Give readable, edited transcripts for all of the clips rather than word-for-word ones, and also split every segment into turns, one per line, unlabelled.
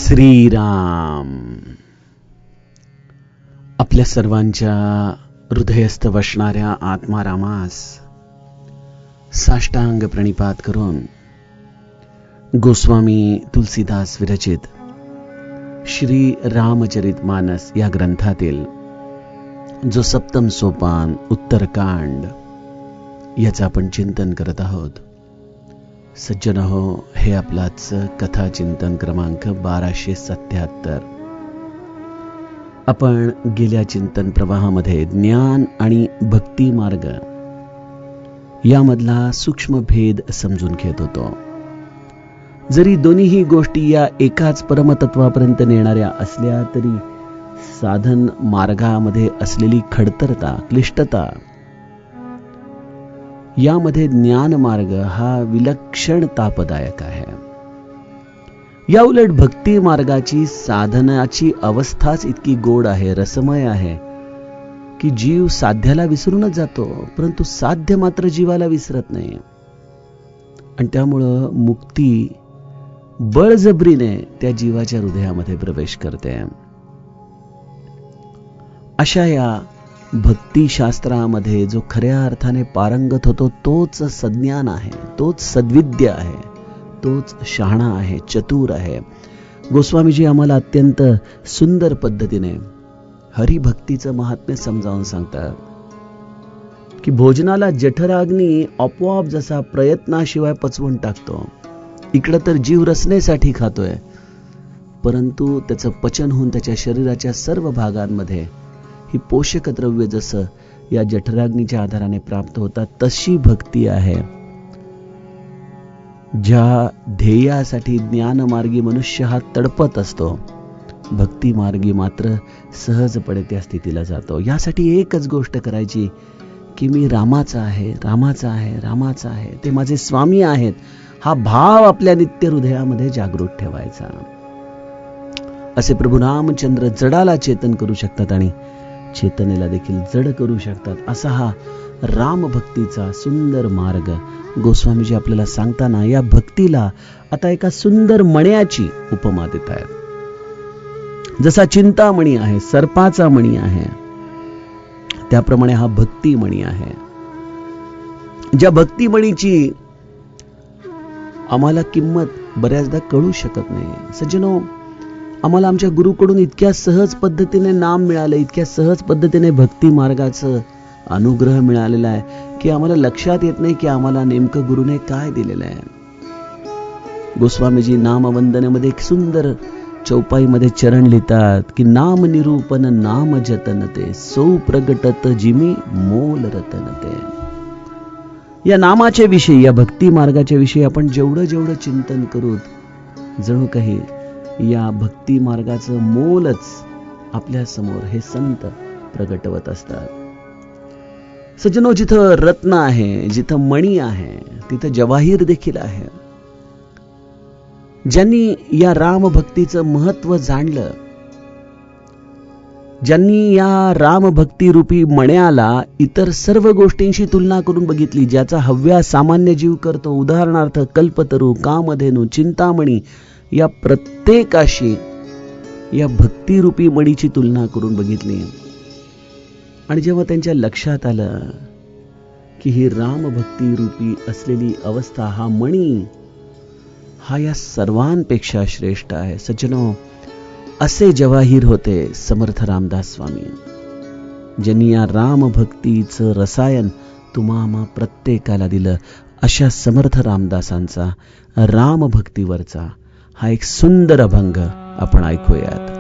श्रीराम. आपल्या सर्वांच्या हृदयस्थ वसणाऱ्या आत्मारामास साष्टांग प्रणिपात करून गोस्वामी तुलसीदास विरचित श्री रामचरित मानस या ग्रंथातील जो सप्तम सोपान उत्तरकांड याचं आपण चिंतन करत आहोत. सज्जन हो, हे आपलाच कथा चिंतन क्रमांक 1277. आपण गेल्या चिंतन प्रवाहामध्ये ज्ञान आणि भक्ती मार्ग यामधला सूक्ष्म भेद समजून घेत होतो. जरी दोन्हीही गोष्टी या एकाच परमतत्वापर्यंत नेणाऱ्या असल्या तरी साधन मार्गामध्ये असलेली खडतरता, क्लिष्टता यामध्ये ज्ञान मार्ग हा विलक्षण तापदायक आहे. या उलट भक्ती मार्गाची साधनाची अवस्थाच इतकी गोड आहे, रसमय आहे की जीव साध्याला विसरूनच जातो, परंतु साध्य मात्र जीवाला विसरत नाही. आणि त्यामुळं मुक्ती बळजबरीने त्या जीवाच्या हृदयामध्ये प्रवेश करते. अशा या भक्तिशास्त्रामध्ये जो खऱ्या अर्थाने पारंगत होतो तोच सज्ञान आहे, तोच सद्विद्य आहे, तोच शहाणा आहे, चतुर आहे. गोस्वामीजी आम्हाला अत्यंत सुंदर पद्धतीने हरिभक्तीचं महात्म्य समजावून सांगतात की भोजनाला जठराग्नी आपोआप जसा प्रयत्नाशिवाय पचवून टाकतो, इकडं तर जीव रचनेसाठी खातोय, परंतु त्याचं पचन होऊन त्याच्या शरीराच्या सर्व भागांमध्ये ही पोषक द्रव्य जसं या जठराग्नीच्या आधाराने प्राप्त होतात, तशी भक्ती आहे. ज्या ध्येयासाठी ज्ञानमार्गी मनुष्य हा तडपत असतो, भक्ती मार्गी मात्र सहजपणे त्या स्थितीला जातो. यासाठी एकच गोष्ट करायची की मी रामाचा आहे, रामाचा आहे, रामाचा आहे, ते माझे स्वामी आहेत, हा भाव आपल्या नित्य हृदयामध्ये जागृत ठेवायचा. असे प्रभू रामचंद्र जडाला चेतन करू शकतात आणि चेतनेला देखील जड करू शकतात. असा हा राम भक्तीचा सुंदर मार्ग गोस्वामीजी आपल्याला सांगताना या भक्तीला आता एका सुंदर मण्याची उपमा देत आहेत. जसा चिंतामणी आहे, सर्पाचा मणी आहे, त्याप्रमाणे हा भक्तिमणी आहे. ज्या भक्तिमणीची आम्हाला किंमत बऱ्याचदा कळू शकत नाही. सज्जनो, आम्हाला आमच्या गुरुकडून इतक्या सहज पद्धतीने नाम मिळालं, इतक्या सहज पद्धतीने भक्ती मार्गाचं अनुग्रह मिळालेला आहे की आम्हाला लक्षात येत नाही की आम्हाला नेमकं गुरुने काय दिलेलं आहे. गोस्वामीजी नामवंदनेमध्ये एक सुंदर चौपाईमध्ये चरण लिहितात की नाम निरूपण नाम जतन ते सौ प्रगटत जिमी मोल रतन ते. या नामाच्या विषयी, या भक्ती मार्गाच्या विषयी आपण जेवढं जेवढं चिंतन करू, जणू काही या भक्ती मार्गाचं मोलच आपल्या समोर हे संत प्रगटवत असतात. सज्जनो, जिथं रत्न आहे, जिथं मणी आहे, तिथं जवाहीर देखील आहे. ज्यांनी या राम भक्तीचं महत्व जाणलं, ज्यांनी या राम भक्ती रूपी मण्याला इतर सर्व गोष्टींशी तुलना करून बघितली, ज्याचा हव्यास सामान्य जीव करतो, उदाहरणार्थ कल्पतरू, कामधेनू, चिंतामणी, या प्रत्येकाशी या भक्तिरूपी मणीची तुलना करून बघितली. आणि जेव्हा त्यांच्या लक्षात आलं की ही राम भक्ती रूपी असलेली अवस्था, हा मणी हा या सर्वांपेक्षा श्रेष्ठ आहे. सज्जनो, असे जवाहीर होते समर्थ रामदास स्वामी, ज्यांनी या राम भक्तीचं रसायन तुम्हा प्रत्येकाला दिलं. अशा समर्थ रामदासांचा राम भक्तीवरचा हा एक सुंदर अभंग आपण ऐकूयात.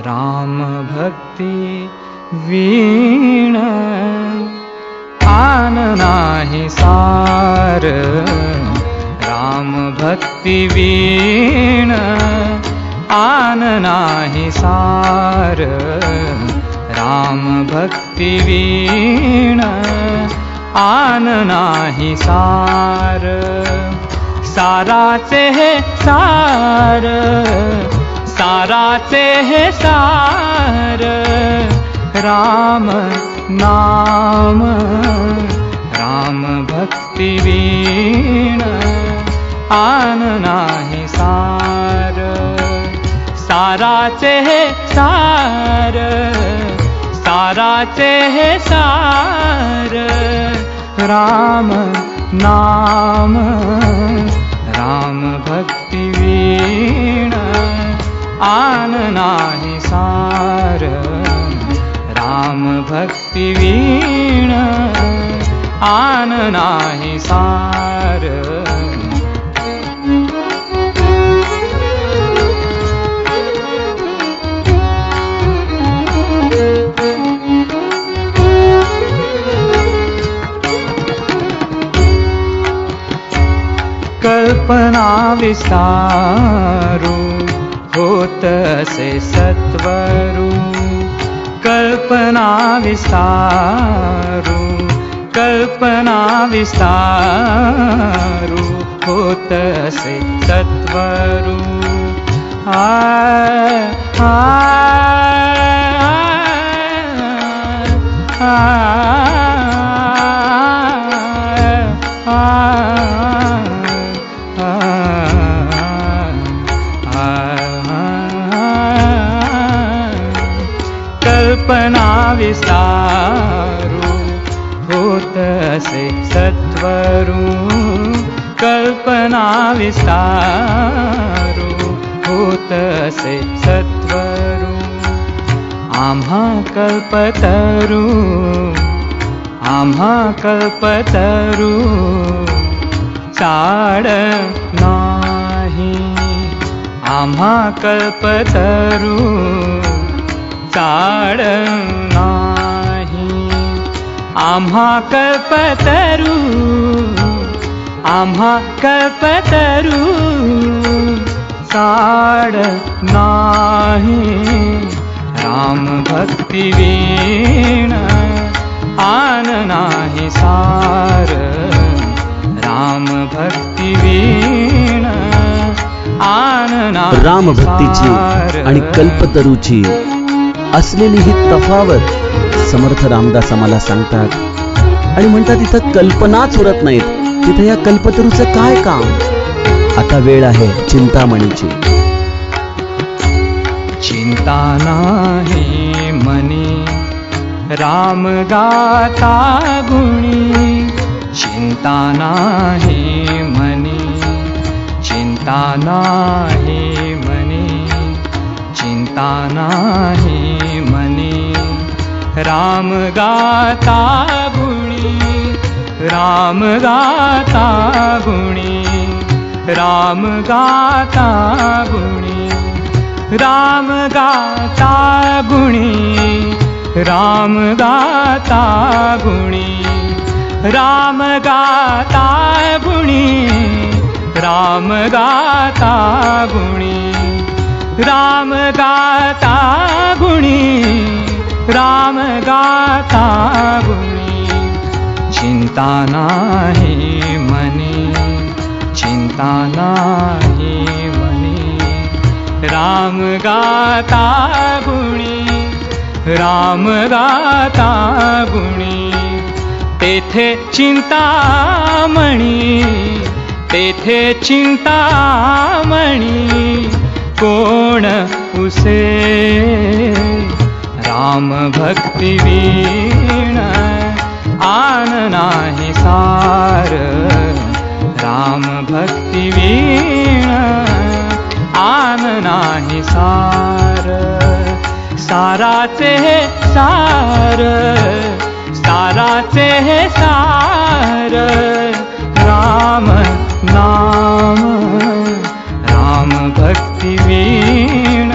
राम भक्ति वीण आन नाही सार, राम भक्ती वीण आन नाही सार, राम भक्ती वीण आन नाही सार, साराचे हे सार, साराचे हे सार, राम नाम, राम भक्ती वीण आन नाही सार, साराचे हे सार, साराचे हे सार, राम नाम, राम भक्ती वीण आन नाही सार, राम भक्ती वीण आन नाही सार. कल्पना विस्तारू होत असे सत्वरू, कल्पना विस्तारू, कल्पना विस्तारू होत असे सत्वरू. कल्पना विस्तारू होत असे सत्वरू, कल्पना विस्तारू होत असे सत्वरू. आम्हा कल्पतरू, आम्हा कल्पतरू चाड नाही, आम्हा कल्पतरू चाड नाही, आम्हा कल्पतरू, आम्हा कल्पतरू चाड नाही, राम भक्ती वीण आन नाही सार, राम भक्ती वीण आन नाही.
राम भक्तीची आणि कल्पतरूची असलेली ही तफावत समर्थ रामदास आम्हाला सांगतात आणि म्हणतात इथं कल्पनाच उरत नाहीत, तिथे या कल्पतरूचं काय काम. आता वेळ आहे चिंतामणीची.
चिंता नाही मनी राम गाता गुणी, चिंता नाही मनी, चिंता नाही मनी, चिंता नाही मनी राम गाता गुणी, राम गाता गुणी, राम गाता गुणी, राम गाता गुणी, राम गाता गुणी, राम गाता गुणी, राम गाता गुणी, राम गाता गुणी, राम गाता गुणी. चिंता नाही मनी, चिंता नाही मनी राम गाता गुणी, राम गाता गुणी. तेथे चिंतामणी, तेथे चिंतामणी कोण उसे, राम भक्ती वीण आन नाही सार, राम भक्ती वीण आन नाही सार. साराचे हे सार, साराचे हे सार, राम नाम, राम भक्ती वीण.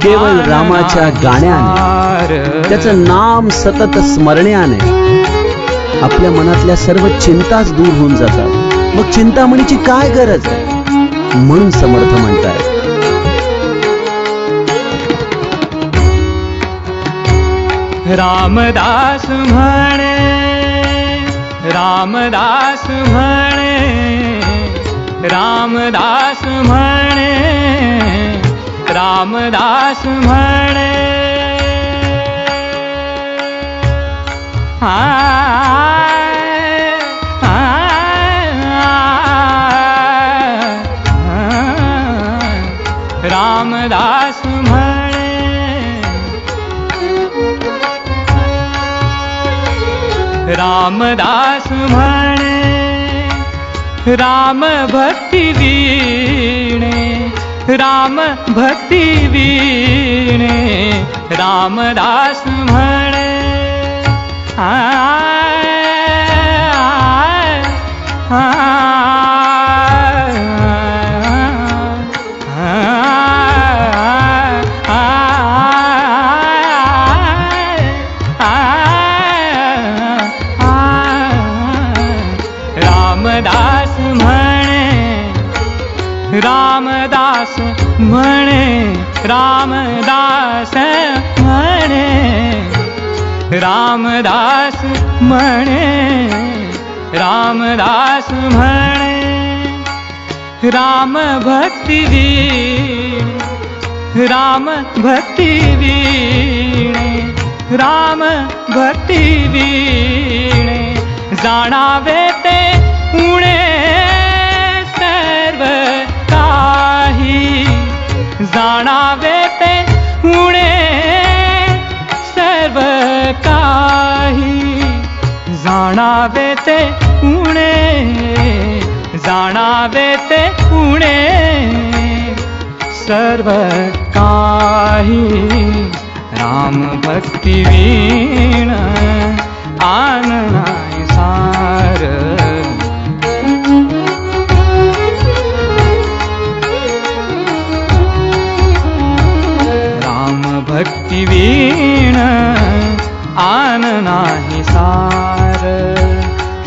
केवळ रामाच्या गाण्याने, त्याचं नाम सतत स्मरण्याने आपल्या मनातल्या सर्व चिंताच दूर होऊन जातात. मग चिंतामणीची काय गरज आहे? म्हणून समर्थ म्हणतायत,
रामदास म्हणे, रामदास म्हणे, रामदास म्हणे, रामदास म्हणे, रामदास म्हणे, रामदास म्हणे, राम भक्ती वीणे, राम भक्ती वीणे, रामदास म्हणे, रामदास म्हणे, रामदास म्हणे, रामदास म्हणे, रामदास म्हणे, रामदास म्हणे, राम भक्ती वीणे, राम भक्ती वीणे, राम भक्ती वीणे, जाणावे ते उणे सर्व काही, जाणावे ते उणे सर्व काही, जाणावे ते उणे, जाणावे ते उणे सर्व काही, राम भक्ती वीण आन नाही सार, राम भक्ती वीण आन नाही सार,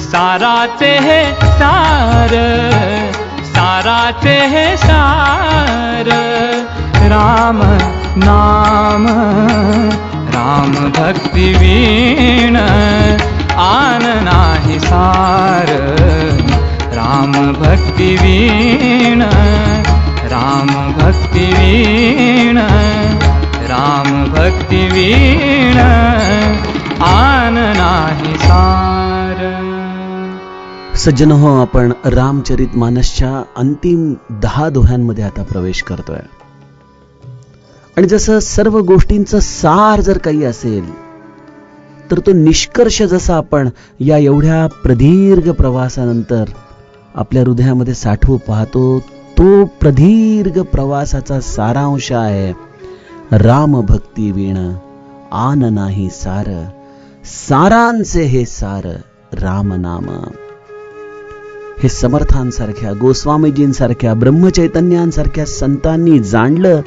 साराचे हे सार, साराचे हे सार, राम नाम, राम भक्ती वीण आन नाही सार, राम भक्ती वीण, राम भक्ती वीण, राम भक्ती वीण आन नाही सार.
सज्जन हो, आपण रामचरितमानसच्या अंतिम 10 दोह्यांमध्ये आता प्रवेश करतोय. आणि जसं सर्व गोष्टींचं सार जर काही असेल तर तो निष्कर्ष जसा आपण या एवढ्या प्रदीर्घ प्रवासानंतर आपल्या हृदयामध्ये साठवू पाहतो, तो प्रदीर्घ प्रवासाचा सारांश आहे राम भक्ती वीण आन नाही सार, सारांचे हे सार राम नाम. हे समर्थांसारख्या, गोस्वामीजींसारख्या, ब्रह्मचैतन्यांसारख्या संतांनी जाणलं,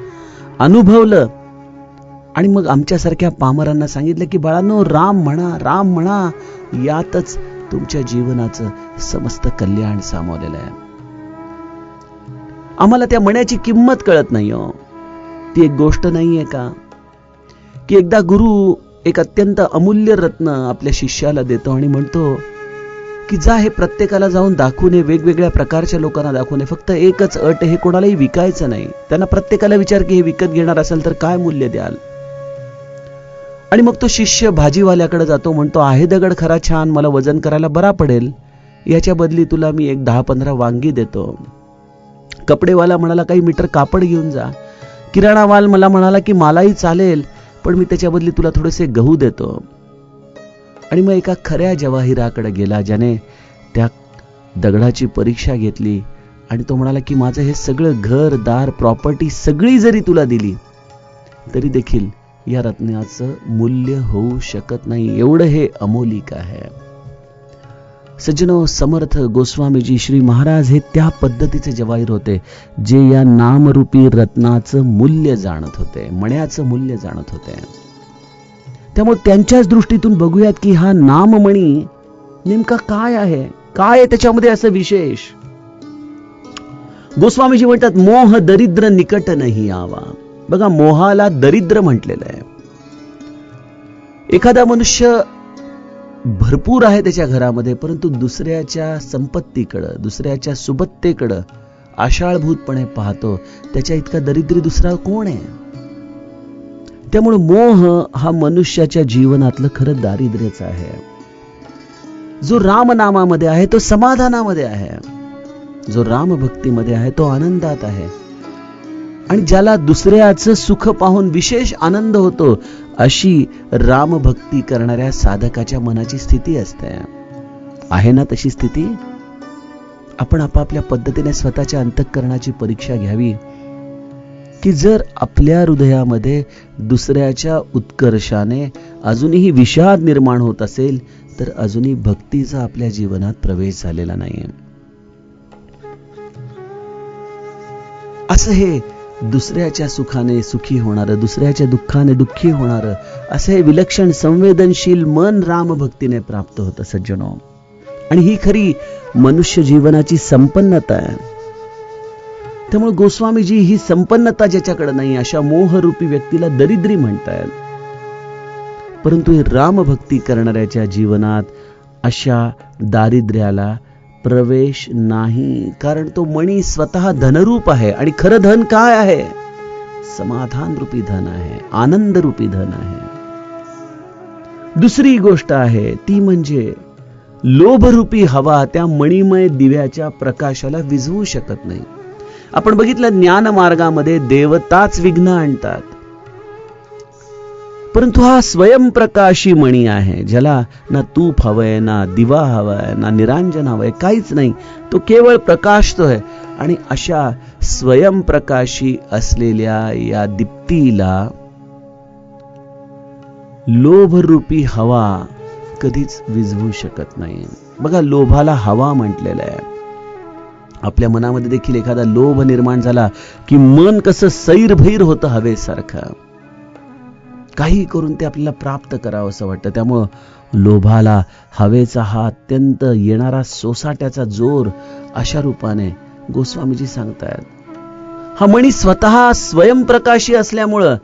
अनुभवलं आणि मग आमच्यासारख्या पामरांना सांगितलं की बाळांनो, राम म्हणा, राम म्हणा, यातच तुमच्या जीवनाचं समस्त कल्याण सामावलेलं आहे. आम्हाला त्या म्हण्याची किंमत कळत नाही हो. ती एक गोष्ट नाहीये का की एकदा गुरु एक अत्यंत अमूल्य रत्न आपल्या शिष्याला देतो आणि म्हणतो की जा हे प्रत्येकाला जाऊन दाखवून, वेगवेगळ्या प्रकारच्या लोकांना दाखवून, फक्त एकच अट, हे कोणालाही विकायचं नाही. त्यांना प्रत्येकाला विचार की हे विकत घेणार असेल तर काय मूल्य द्याल. आणि मग तो शिष्य भाजीवाल्याकडे जातो, म्हणतो आहे दगड खरा छान, मला वजन करायला बरा पडेल, याच्या बदली तुला मी एक 10-15 वांगी देतो. कपडेवाला म्हणाला काही मीटर कापड घेऊन जा. किराणावाल मला म्हणाला की मलाही चालेल, पण मी त्याच्या बदली तुला थोडेसे गहू देतो. आणि मग एका खऱ्या जवाहिराकडे गेला, ज्याने त्या दगडाची परीक्षा घेतली आणि तो म्हणाला की माझं हे सगळं घर दार प्रॉपर्टी सगळी जरी तुला दिली तरी देखील या रत्नाचं मूल्य होऊ शकत नाही, एवढं हे अमोलिक आहे. सज्जनो, समर्थ गोस्वामीजी श्री महाराज हे त्या पद्धतीचे जवाहीर होते जे या नामरूपी रत्नाचं मूल्य जाणत होते, मण्याचं मूल्य जाणत होते. त्यामुळे त्यांच्याच दृष्टीतून बघूयात की हा नाममणी नेमका काय आहे. काय त्याच्यामध्ये असं विशेष? गोस्वामीजी म्हणतात, मोह दरिद्र निकट नाही आवा. बघा, मोहाला दरिद्र म्हटलेलं आहे. एखादा मनुष्य भरपूर आहे त्याच्या घरामध्ये, परंतु दुसऱ्याच्या संपत्तीकडं, दुसऱ्याच्या सुबत्तेकडं आशाळभूतपणे पाहतो, त्याच्या इतका दरिद्री दुसरा कोण आहे? त्यामुळे मोह हा मनुष्याच्या जीवनातलं खरं दारिद्र्यच आहे. जो रामनामामध्ये आहे तो समाधानामध्ये आहे, जो रामभक्तीमध्ये आहे तो आनंदात आहे. आणि ज्याला दुसऱ्याचं सुख पाहून विशेष आनंद होतो, अशी रामभक्ती करणाऱ्या साधकाच्या मनाची स्थिती असते. आहे ना तशी स्थिती? आपण आपापल्या पद्धतीने स्वतःच्या अंतःकरणाची परीक्षा घ्यावी, की जर आपल्या हृदयामध्ये दुसऱ्याच्या उत्कर्षाने अजूनही विषाद निर्माण होत असेल, तर अजूनही भक्तीचा आपल्या जीवनात प्रवेश झालेला नाही. असं हे दुसऱ्याच्या सुखाने सुखी होणारं, दुसऱ्याच्या दुःखाने दुःखी होणारं, असं हे विलक्षण संवेदनशील मन रामभक्तीने प्राप्त होतं सज्जनो. आणि ही खरी मनुष्य जीवनाची संपन्नता आहे. त्यामुळे गोस्वामीजी ही संपन्नता ज्याच्याकडे नाही, अशा मोहरूपी व्यक्तीला दरिद्री म्हणतात. परंतु रामभक्ती करणाऱ्याच्या जीवनात अशा दारिद्र्याला प्रवेश नाही, कारण तो मणी स्वतः धनरूप आहे. आणि खरं धन काय आहे? समाधान रूपी धन आहे, आनंद रूपी धन आहे. दुसरी गोष्ट आहे ती म्हणजे लोभरूपी हवा त्या मणिमय दिव्याच्या प्रकाशाला विझवू शकत नाही. आपण बघितलं, ज्ञान मार्गामध्ये देवताच विघ्न आणतात, परंतु हा स्वयंप्रकाशी मणी आहे, ज्याला ना तूप हवंय, ना दिवा हवाय, ना निरांजन हवंय, काहीच नाही. तो केवळ प्रकाशतोय. आणि अशा स्वयंप्रकाशी असलेल्या या दीप्तीला लोभरूपी हवा कधीच विझवू शकत नाही. बघा, लोभाला हवा म्हटलेलं आहे. आपल्या मनामध्ये देखील एखादा लोभ निर्माण झाला की मन कसं सैरभैर होतं हवेसारखं. काही करून ते आपल्याला प्राप्त करावं असं वाटतं. त्यामुळं लोभाला हवेचा हा अत्यंत येणारा सोसाट्याचा जोर, अशा रूपाने गोस्वामीजी सांगतायत. हा मणी स्वतः स्वयंप्रकाशी असल्यामुळं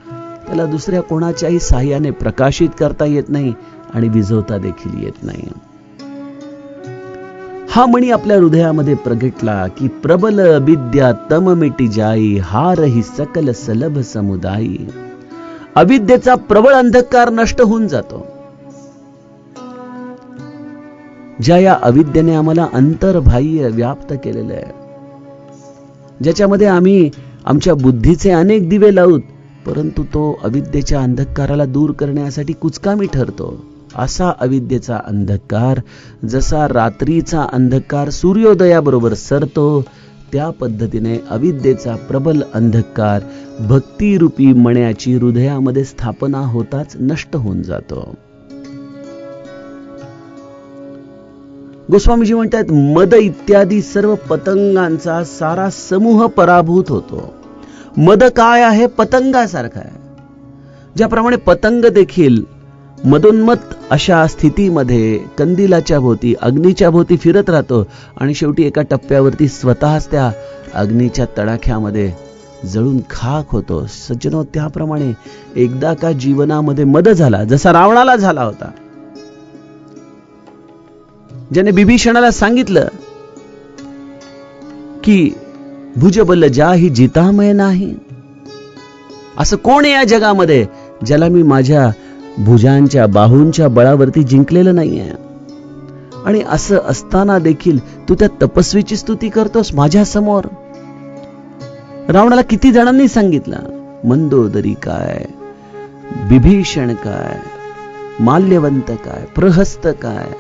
त्याला दुसऱ्या कोणाच्याही साह्याने प्रकाशित करता येत नाही आणि विझवता देखील येत नाही. हा मणी आपल्या हृदयामध्ये प्रगटला की प्रबल विद्या तम मिटी जाई, हारही सकल सलभ समुदायी. अविद्येचा प्रबळ अंधकार नष्ट होऊन जातो. ज्या या अविद्येने आम्हाला अंतर्बाह्य व्याप्त केलेलं आहे, ज्याच्यामध्ये आम्ही आमच्या बुद्धीचे अनेक दिवे लावूत, परंतु तो अविद्येच्या अंधकाराला दूर करण्यासाठी कुचकामी ठरतो. असा अविद्येचा अंधकार जसा रात्रीचा अंधकार सूर्योदयाबरोबर सरतो, त्या पद्धतीने अविद्येचा प्रबल अंधकार भक्तिरूपी मण्याची हृदयामध्ये स्थापना होताच नष्ट होऊन जातो. गोस्वामीजी म्हणतात, मद इत्यादी सर्व पतंगांचा सारा समूह पराभूत होतो. मद काय आहे? पतंगासारखा आहे. ज्याप्रमाणे पतंग देखील मदोन्मत्त अशा स्थितीमध्ये कंदिलाच्या भोवती, अग्नीच्या भोवती फिरत राहतो आणि शेवटी एका टप्प्यावरती स्वतःच त्या अग्नीच्या तडाख्यामध्ये जळून खाक होतो. सज्जनो, त्याप्रमाणे एकदा का जीवनामध्ये मद झाला, जसा रावणाला झाला होता, ज्याने विभीषणाला सांगितलं की भुजबल जाही जितामय नाही. असं कोण आहे या जगामध्ये ज्याला मी माझ्या भुजांच्या, बाहूंच्या बळावरती जिंकलेलं नाहीये. आणि असं असताना देखील तू त्या तपस्वीची स्तुती करतोस माझ्या समोर. रावणाला किती जणांनी सांगितलं, मंदोदरी काय, विभीषण काय, माल्यवंत काय, प्रहस्त काय,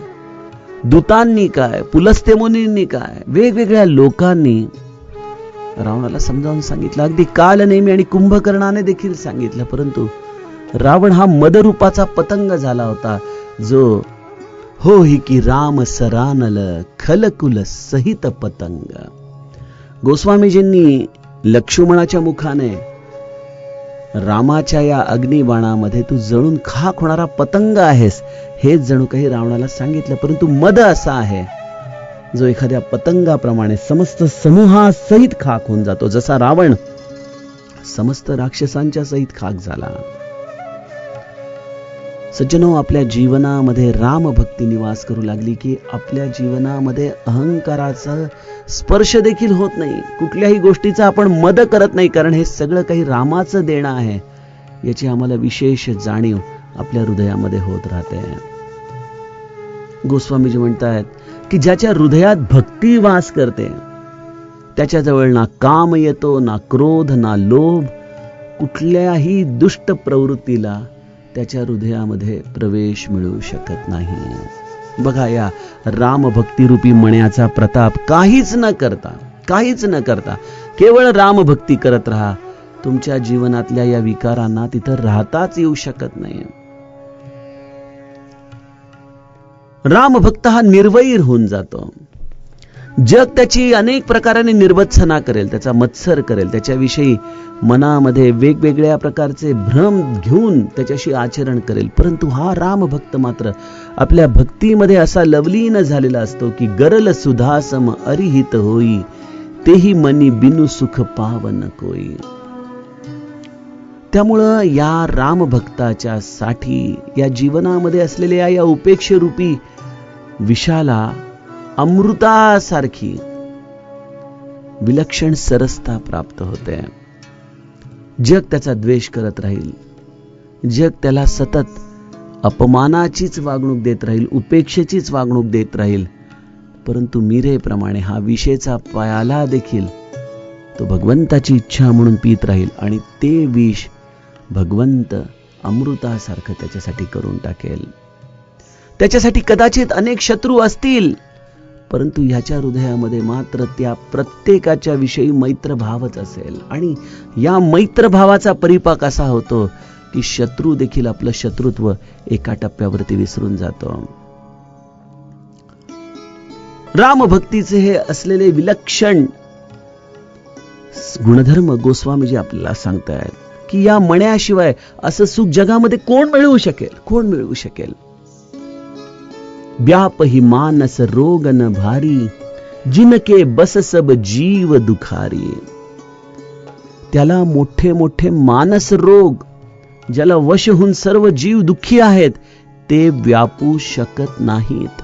दूतांनी काय, पुलस्त्य मुनींनी काय, वेगवेगळ्या लोकांनी रावणाला समजावून सांगितलं. अगदी कालनेमी आणि कुंभकर्णाने देखील सांगितलं. परंतु रावण हा मदरूपाचा पतंग झाला होता, जो हो ही की राम सरानल खलकुल सहित पतंग. गोस्वामीजींनी लक्ष्मणाच्या मुखाने रामाच्या या अग्निबाणामध्ये तू जळून खाक होणारा पतंग आहेस, हेच जणू काही रावणाला सांगितलं. परंतु मद असा आहे जो एखाद्या पतंगाप्रमाणे समस्त समूहासहित खाक होऊन जातो, जसा रावण समस्त राक्षसांच्या सहित खाक झाला. सज्जनो, आपल्या जीवनामध्ये रामभक्ती निवास करू लागली की आपल्या जीवनामध्ये अहंकाराचा स्पर्श देखील होत नाही. कुठल्याही गोष्टीचा आपण मद करत नाही, कारण हे सगळं काही रामाचं देणं आहे याची आम्हाला विशेष जाणीव आपल्या हृदयामध्ये होत राहते. गोस्वामीजी म्हणतात की ज्याच्या हृदयात भक्ती वास करते त्याच्याजवळ ना काम येतो, ना क्रोध, ना लोभ, कुठल्याही दुष्ट प्रवृत्तीला त्याच्या हृदयामध्ये प्रवेश मिळू शकत नाही. बघा, या रामभक्तिरूपी मण्याचा प्रताप काहीच न करता केवळ रामभक्ती करत राहा. तुमच्या जीवनातल्या या विकारांना तिथं राहताच येऊ शकत नाही. रामभक्त हा निर्वैर होऊन जातो. जग त्याची अनेक प्रकाराने निर्वत्सना करेल, त्याचा मत्सर करेल, त्याच्याविषयी मनामध्ये वेगवेगळ्या प्रकारचे भ्रम घेऊन त्याच्याशी आचरण करेल, परंतु हा रामभक्त मात्र आपल्या भक्तीमध्ये असा लवलीन झालेला असतो की गरल सुधासम अरिहित होई, तेही मनी बिनु सुख पावन कोई. त्यामुळं या रामभक्ताच्या साठी या जीवनामध्ये असलेल्या या उपेक्षेरूपी विषाला अमृतासारखी विलक्षण सरसता प्राप्त होते. जग त्याचा द्वेष करत राहील, जग त्याला सतत अपमानाचीच वागणूक देत राहील, उपेक्षेचीच वागणूक देत राहील, परंतु मीरेप्रमाणे हा विषेचा प्याला देखील तो भगवंताची इच्छा म्हणून पीत राहील आणि ते विष भगवंत अमृतासारखं त्याच्यासाठी करून टाकेल. त्याच्यासाठी कदाचित अनेक शत्रू असतील, परंतु ह्याच्या हृदयामध्ये मात्र त्या प्रत्येकाच्या विषयी मैत्रभावच असेल. आणि या मैत्रभावाचा परिपाक असा होतो की शत्रू देखील आपलं शत्रुत्व एका टप्प्यावरती विसरून जातो. रामभक्तीचे हे असलेले विलक्षण गुणधर्म गोस्वामीजी आपल्याला सांगतायत की या मण्याशिवाय असं सुख जगामध्ये कोण मिळवू शकेल. व्याप ही मानस रोग न भारी, जिनके बस सब जीव दुखारी. त्याला मोठे मोठे मानस रोग, ज्याला वश होऊन सर्व जीव दुःखी आहेत, ते व्यापू शकत नाहीत.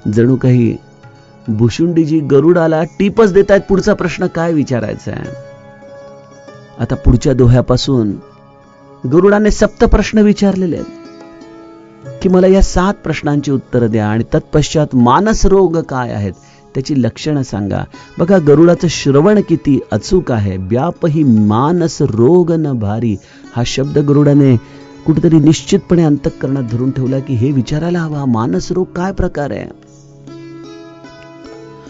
जणू काही भुशुंडीजी गरुडाला टीपच देत आहेत, पुढचा प्रश्न काय विचारायचा आहे. आता पुढच्या दोह्यापासून गरुडाने 7 प्रश्न विचारलेले आहेत की मला या 7 प्रश्नांची उत्तर द्या आणि तत्पश्चात मानस रोग काय आहेत त्याची लक्षणं सांगा. बघा, गरुडाचं श्रवण किती अचूक आहे. व्याप ही मानस रोग न भारी, हा शब्द गरुडाने कुठेतरी निश्चितपणे अंतःकरणात धरून ठेवला की हे विचारायला हवा, मानस रोग काय प्रकार आहे.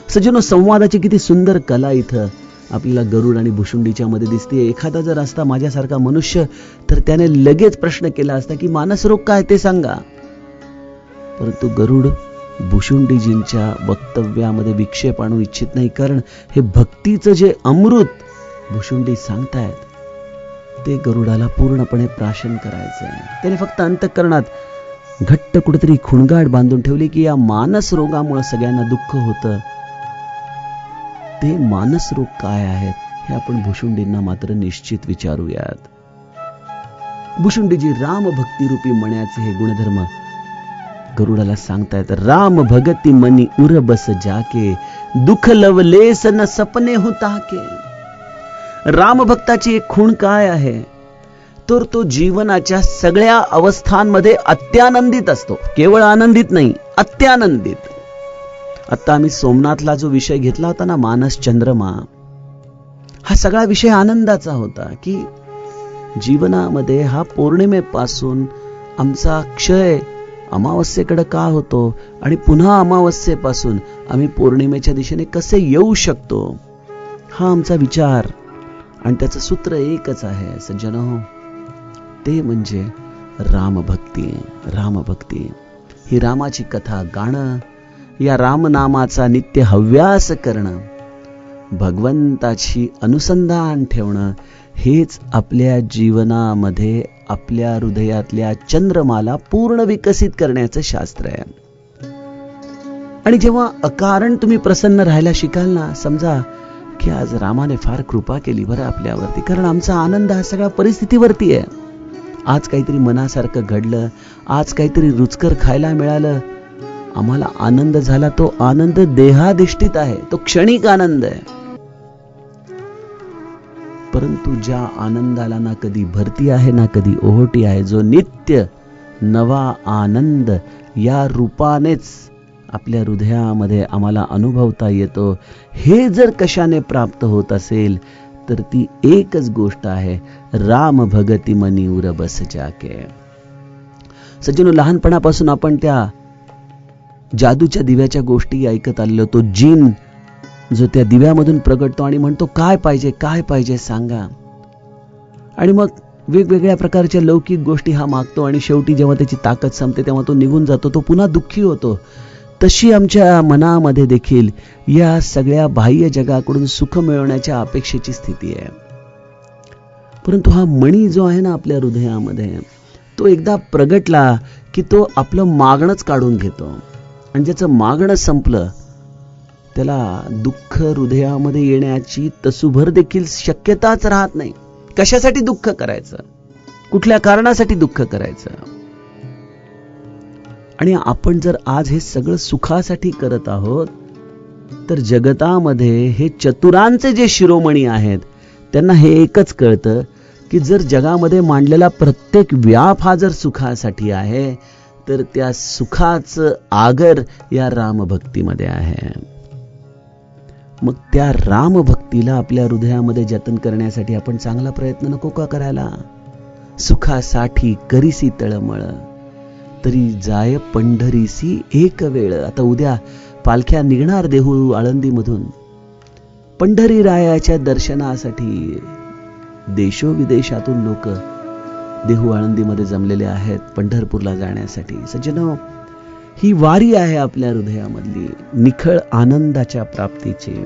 सज्जनो, संवादाची किती सुंदर कला इथं आपल्याला गरुड आणि भुशुंडीच्या मध्ये दिसते. एखादा जर असता माझ्यासारखा मनुष्य तर त्याने लगेच प्रश्न केला असता की मानस रोग काय ते सांगा. परंतु गरुड भुशुंडीजींच्या वक्तव्यामध्ये विक्षेप आणू इच्छित नाही, कारण हे भक्तीचं जे अमृत भुशुंडी सांगतायत ते गरुडाला पूर्णपणे प्राशन करायचं आहे. त्याने फक्त अंतःकरणात घट्ट कुठेतरी खुणगाड बांधून ठेवली की या मानस रोगामुळे सगळ्यांना दुःख होतं. ते मानस रोग काय आहेत हे आपण भुशुंडींना मात्र निश्चित विचारूयात. भुशुंडीजी रामभक्तिरूपी मण्याचे हे गुणधर्म गरुडाला सांगतायत. राम भगती मनी उर बस जाके, दुःख लवलेस न सपने होता के. रामभक्ताची एक खूण काय आहे तर तो जीवनाच्या सगळ्या अवस्थांमध्ये अत्यानंदित असतो. केवळ आनंदित नाही, अत्यानंदित. आता आम्ही सोमनाथला जो विषय घेतला होता ना, मानस चंद्रमा, हा सगळा विषय आनंदाचा होता की जीवनामध्ये हा पौर्णिमेपासून आमचा क्षय अमावस्येकडे का होतो आणि पुन्हा अमावस्येपासून आम्ही पौर्णिमेच्या दिशेने कसे येऊ शकतो, हा आमचा विचार. आणि त्याचं सूत्र एकच आहे सज्जनो, ते म्हणजे रामभक्ती. रामभक्ती ही रामाची कथा गाणं, या रामनामाचा नित्य हव्यास करणं, भगवंताची अनुसंधान ठेवणं, हेच आपल्या जीवनामध्ये आपल्या हृदयातल्या चंद्रमाला पूर्ण विकसित करण्याचं शास्त्र आहे. आणि जेव्हा अकारण तुम्ही प्रसन्न राहायला शिकाल ना, समजा की आज रामाने फार कृपा केली बरं आपल्यावरती, कारण आमचा आनंद हा सगळा परिस्थितीवरती आहे. आज काहीतरी मनासारखं घडलं, आज काहीतरी रुचकर खायला मिळालं, आम्हाला आनंद झाला. तो आनंद देहाधिष्ठित आहे, तो क्षणिक आनंद आहे. परंतु ज्या आनंदाला ना कधी भरती आहे ना कधी ओहोटी आहे, जो नित्य नवा आनंद या रूपानेच आपल्या हृदयामध्ये आम्हाला अनुभवता येतो, हे जर कशाने प्राप्त होत असेल तर ती एकच गोष्ट आहे, राम भगती मनी उर बस जाके. सज्जनो, लहानपणापासून आपण त्या जादूच्या दिव्याच्या गोष्टी ऐकत आलेलो. तो जिन जो त्या दिव्यामधून प्रगटतो आणि म्हणतो काय पाहिजे काय पाहिजे सांगा, आणि मग वेगवेगळ्या प्रकारच्या लौकिक गोष्टी हा मागतो आणि शेवटी जेव्हा त्याची ताकद संपते तेव्हा तो निघून जातो, तो पुन्हा दुःखी होतो. तशी आमच्या मनामध्ये देखील या सगळ्या बाह्य जगाकडून सुख मिळवण्याच्या अपेक्षेची स्थिती आहे. परंतु हा मणी जो आहे ना आपल्या हृदयामध्ये, तो एकदा प्रगटला की तो आपलं मागणंच काढून घेतो, आणि ज्याचं मागणं संपलं त्याला दुःख हृदयामध्ये येण्याची तसूभर देखील शक्यताच राहत नाही. कशासाठी दुःख करायचं, कुठल्या कारणासाठी दुःख करायचं. आणि आपण जर आज हे सगळं सुखासाठी करत आहोत तर जगतामध्ये हे चतुरांचे जे शिरोमणी आहेत त्यांना हे एकच कळतं की जर जगामध्ये मांडलेला प्रत्येक व्याप हा जर सुखासाठी आहे तर त्या सुखाचं आगर या रामभक्तीमध्ये आहे. मग त्या रामभक्तीला आपल्या हृदयामध्ये जतन करण्यासाठी आपण चांगला प्रयत्न नको का करायला. सुखासाठी करीसी तळमळ तरी जाय पंढरीसी एक वेळ. आता उद्या पालख्या निघणार देहू आळंदीमधून. पंढरी रायाच्या दर्शनासाठी देशोविदेशातून लोक देहू आळंदीमध्ये जमलेले आहेत पंढरपूरला जाण्यासाठी. सज्जनो, ही वारी आहे आपल्या हृदयामधली निखळ आनंदाच्या प्राप्तीची.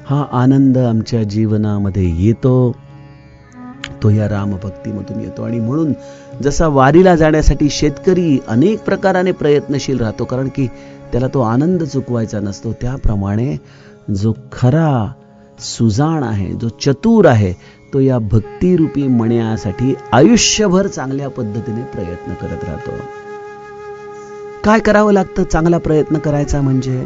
हा आनंद आमच्या जीवनामध्ये येतो तो या रामभक्तीमधून येतो. आणि म्हणून जसा वारीला जाण्यासाठी शेतकरी अनेक प्रकाराने प्रयत्नशील राहतो कारण की त्याला तो आनंद चुकवायचा नसतो, त्याप्रमाणे जो खरा सुजाण आहे, जो चतुर आहे, तो या भक्तिरूपी मण्यासाठी आयुष्यभर चांगल्या पद्धतीने प्रयत्न करत राहतो. काय करावं लागतं चांगला प्रयत्न करायचा म्हणजे?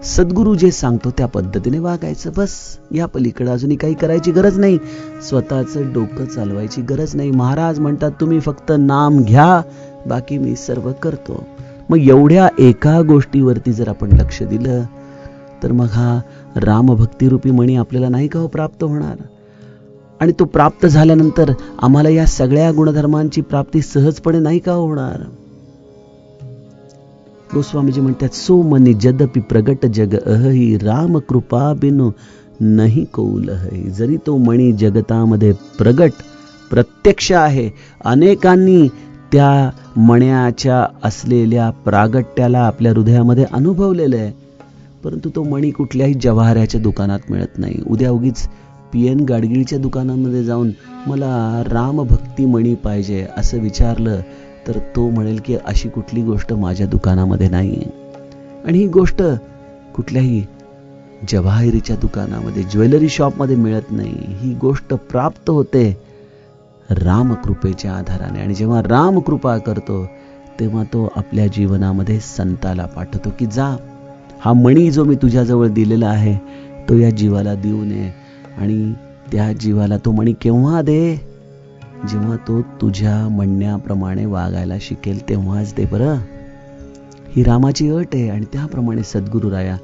सद्गुरू जे सांगतो त्या पद्धतीने वागायचं, बस. या पलीकडे अजूनही काही करायची गरज नाही, स्वतःचं डोकं चालवायची गरज नाही. महाराज म्हणतात तुम्ही फक्त नाम घ्या, बाकी मी सर्व करतो. मग एवढ्या एका गोष्टीवरती जर आपण लक्ष दिलं तर मग हा रामभक्तिरूपी मणी आपल्याला नाही का प्राप्त होणार. आणि तो प्राप्त झाल्यानंतर आम्हाला या सगळ्या गुणधर्मांची प्राप्ती सहजपणे नाही का होणार. गोस्वामीजी म्हणतात सो मनी जदपि प्रगट जग अहि राम कृपा बिनु नाही कौलहि. जरी तो मणी जगतामध्ये प्रत्यक्ष आहे, अनेकांनी त्या मण्याच्या असलेल्या प्रागट्याला आपल्या हृदयामध्ये अनुभवलेलं आहे, परंतु तो मणी कुठल्याही जवाहराच्या दुकानात मिळत नाही. उद्या उगीच PN गाडगिळीच्या दुकानामध्ये जाऊन मला रामभक्ती मणी पाहिजे असं विचारलं तर तो म्हणेल की अशी कुठली गोष्ट माझ्या दुकानामध्ये नाही. आणि ही गोष्ट कुठल्याही जवाहिरीच्या दुकानामध्ये, ज्वेलरी शॉपमध्ये मिळत नाही. ही गोष्ट प्राप्त होते रामकृपेच्या आधाराने. आणि जेव्हा रामकृपा करतो तेव्हा तो आपल्या जीवनामध्ये संताला पाठवतो की जा, हा मणी जो मी तुझ्याजवळ दिलेला आहे तो या जीवाला देऊ नये. आणि त्या जीवाला तो मणी केव्हा दे? जेव्हा तो तुझ्या म्हणण्याप्रमाणे वागायला शिकेल तेव्हाच दे बरं. ही रामाची अट आहे. आणि त्याप्रमाणे सद्गुरू राया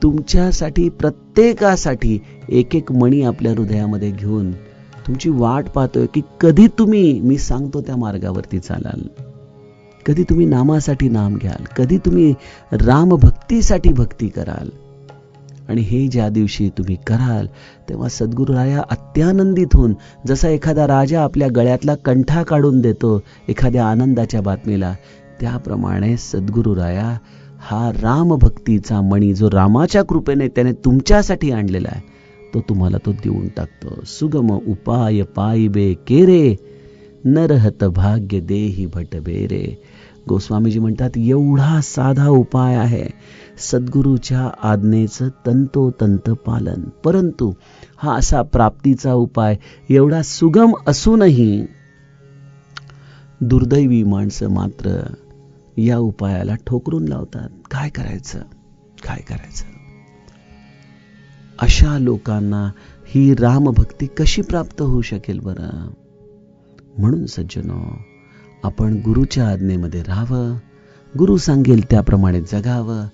तुमच्यासाठी, प्रत्येकासाठी एक एक मणी आपल्या हृदयामध्ये घेऊन तुमची वाट पाहतोय की कधी तुम्ही मी सांगतो त्या मार्गावरती चालाल, कधी तुम्ही नामासाठी नाम घ्याल, कधी तुम्ही रामभक्तीसाठी भक्ती कराल. आणि हे ज्या दिवशी तुम्ही कराल तेव्हा सद्गुरू राया अत्यानंदित होऊन, जसा एखादा राजा आपल्या गळ्यातला कंठा काढून देतो एखाद्या आनंदाच्या बातमीला, त्याप्रमाणे सद्गुरू राया हा रामभक्तीचा मणी जो रामाच्या कृपेने त्याने तुमच्यासाठी आणलेला आहे तो तुम्हाला तो देऊन टाकतो. सुगम उपाय पायबे केरे न रहत भाग्य देही भटबेरे. गोस्वामीजी म्हणतात एवढा साधा उपाय आहे सद्गुरूच्या आज्ञेचं तंतोतंत पालन. परंतु हा असा प्राप्तीचा उपाय एवढा सुगम असूनही दुर्दैवी माणसं मात्र या उपायाला ठोकरून लावतात. काय करायचं? अशा लोकांना ही रामभक्ती कशी प्राप्त होऊ शकेल बरं? म्हणून सज्जनो, आपण गुरुच्या आज्ञेमध्ये राहावं, गुरु सांगेल त्याप्रमाणे जगावं.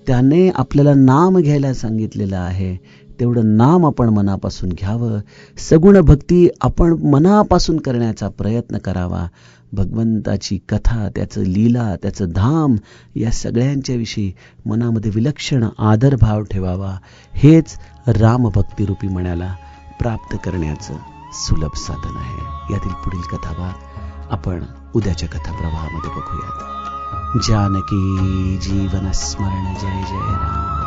त्याने आपल्याला नाम घ्यायला सांगितलेलं आहे, तेवढं नाम आपण मनापासून घ्यावं. सगुण भक्ती आपण मनापासून करण्याचा प्रयत्न करावा. भगवंताची कथा, त्याचं लीला, त्याचं धाम या सगळ्यांच्या विषयी मनामध्ये विलक्षण आदरभाव ठेवावा. हेच रामभक्तिरूपी मण्याला प्राप्त करण्याचं सुलभ साधन आहे. यातील पुढील कथाभाग आपण उद्याच्या कथा प्रवाहामध्ये बघूयात. जानकी जीवन स्मरण. जय जय राम.